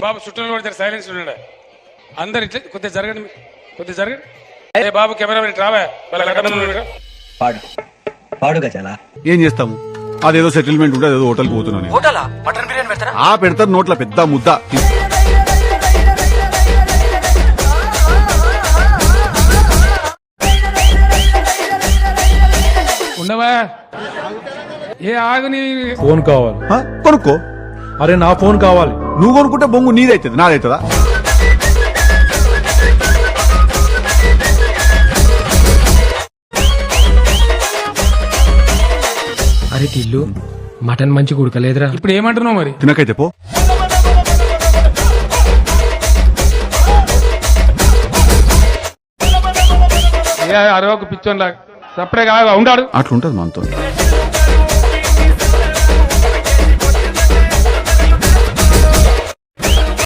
బాబు చుట్టూ పడితే సైలెన్స్ ఉన్నాడు. అందరు ఇట్లా కొద్దిగా జరగండి, కొద్దిగా జరగండి. అదే బాబు కెమెరా రావా పాడు పాడు గజాల. ఏం చేస్తాము, అదేదో సెటిల్మెంట్ ఉంటే అదేదో హోటల్కి పోతున్నాను. హోటలా మటన్ బిర్యానీ పెడతారా? పెడతారు నోట్ల పెద్ద ముద్ద. ఉండవా ఏ ఆగుని ఫోన్ కావాలి. కొనుక్కో. అరే నా ఫోన్ కావాలి. నువ్వు కొనుక్కుంటే బొంగు నీదైతుంది, నాదైతుందా? అరే టిల్లు, మటన్ మంచి ఉడకలేదురా. ఇప్పుడు ఏమంటున్నావు మరి? తినకైతే పో. ఏ అరవకు పిచ్చోన్ లాగా సపరేగా ఉండాడు. అట్లుంటది మనతో.